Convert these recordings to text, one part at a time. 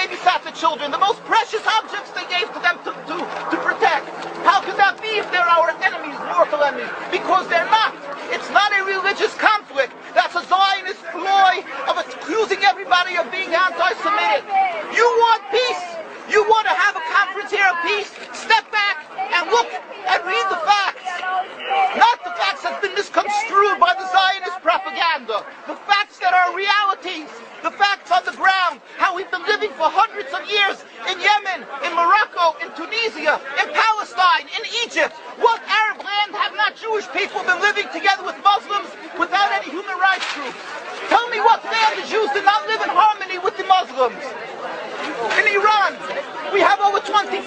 babysat the children, the most precious objects they gave to them to protect. How could that be if they're our enemies, mortal enemies? Because they're not. It's not a religious conflict. That's a Zionist ploy of accusing everybody of being anti-Semitic. You want peace? You want to have a conference here of peace? Step back and look and read the facts. Not the facts that's been misconstrued by the Zionist propaganda. The facts that are realities. The facts on the ground. How we've been living for hundreds of years in Yemen, in Morocco, in Tunisia, in Palestine, in Egypt. What Arab land have not Jewish people been living together with Muslims without any human rights groups? Tell me what land the Jews did not live in harmony with the Muslims. In Iran, we have over 25,000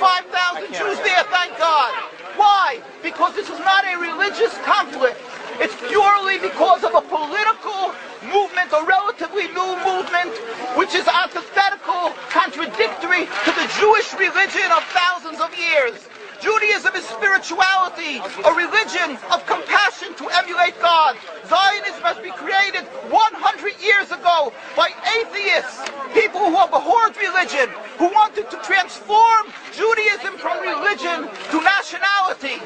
Jews there, thank God. Why? Because this is not a religious conflict. It's purely because of a political movement, a relatively new movement, which is antithetical, contradictory to the Jewish religion of thousands of years. Judaism is spirituality, a religion of compassion to emulate God. Zionism has been created 100 years ago by atheists, people who have abhorred religion, who wanted to transform Judaism from religion to nationality,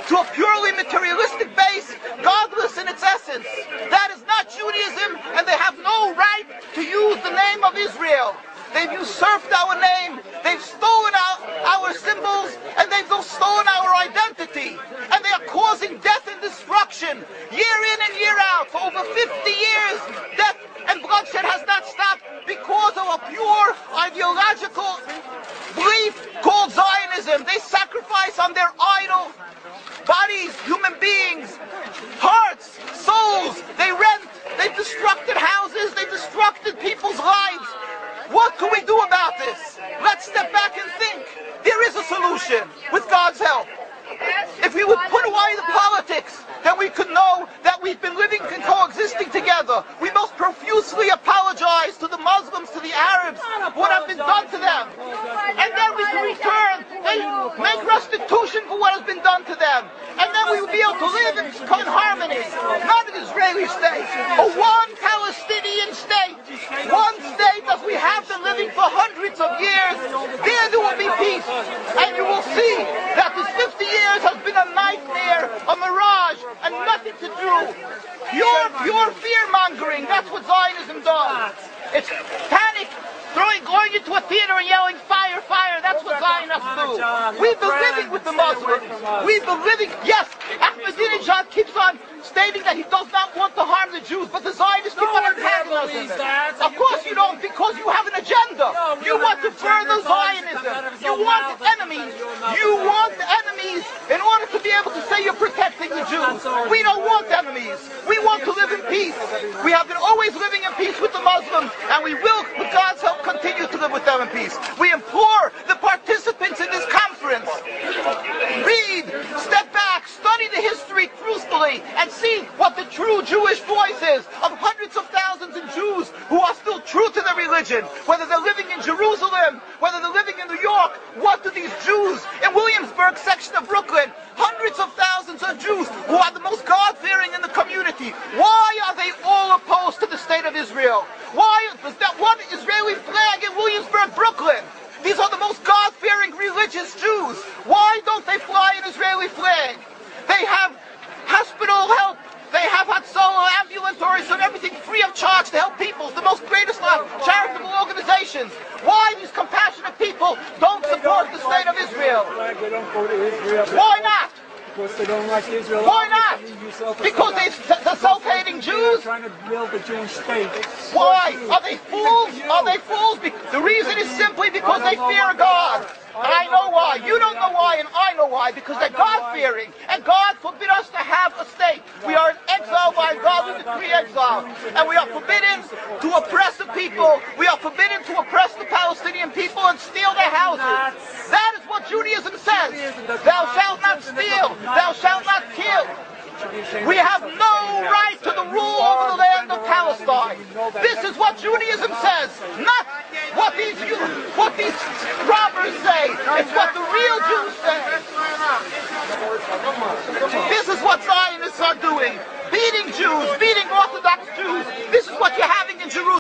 to a purely materialistic base, godless in its essence. That is not Judaism, and they have no right to use the name of Israel. They've usurped our name, they've stolen our symbols, and they've stolen our identity. And they are causing death and destruction, year in and year out. For over 50 years, death and bloodshed has not stopped because of a pure ideological belief called Zionism. They sacrifice on their idol bodies, human beings, hearts, souls. They rent, they've destructed houses, they've destructed people's lives. What can we do about this? Let's step back and think. There is a solution with God's help. If we would put away the politics, then we could know that we've been living and coexisting together. We most profusely apologize to the Muslims, to the Arabs, what has been done to them. And then we can return and make restitution for what has been done to them. And then we will be able to live in harmony. Not an Israeli state, a one Palestinian state. One state as we have been living for hundreds of years. There will be peace. And you will see that this 50 years has been a nightmare, a mirage, and nothing to do. Pure fear-mongering, that's what Zionism does. It's panic, going into a theater and yelling, fire, fire, that's what Zionists do. We've been living with the Muslims. We've been living, yes, Ahmadinejad keeps on stating that he does not want to harm the Jews, but the Zionists keep on antagonizing them. Of course you don't, because you have an agenda. You want to further Zionism. You want enemies. You want enemies in order to be able to say you're protecting the Jews. We don't want enemies. We want to live in peace. We have been always living in peace with the Muslims, and we will, with God's help, continue to live with them in peace. We implore the participants in this conference, read, step back, study the history truthfully, and see what the true Jewish voice is of hundreds of thousands of Jews who are still true to their religion, whether they're living in Jerusalem, whether they're living in New York. What do these Jews in Williamsburg section of Brooklyn, hundreds of thousands of Jews who are the most God-fearing in the community, why are they all opposed to the state of Israel? Why is that one Israeli flag in Williamsburg, Brooklyn? These are the most God-fearing religious Jews. Why don't they fly an Israeli flag? They have hospital help. They have Hatzalah, ambulatories, and everything free of charge to help people. The most greatest charitable organizations. Why these compassionate people don't support the state of Israel? They don't go to Israel. Why not? Because they don't like Israel. Why not? Because they're self-hating Jews? They're trying to build a Jewish state. Why? Are they fools? Are they fools? The reason is simply because they fear God. I know why. You don't know why, and I know why. Because they're God-fearing. And God forbid us to have a state. We are in exile by God with decree exile. And we are forbidden to oppress the people. We are forbidden to oppress the Palestinian people and steal their houses. That is what Judaism says. Thou shalt not steal. Thou shalt not kill. We have no right to the rule over the land of Palestine. This is what Judaism says, not what these robbers say. It's what the real Jews say. This is what Zionists are doing. Beating Jews,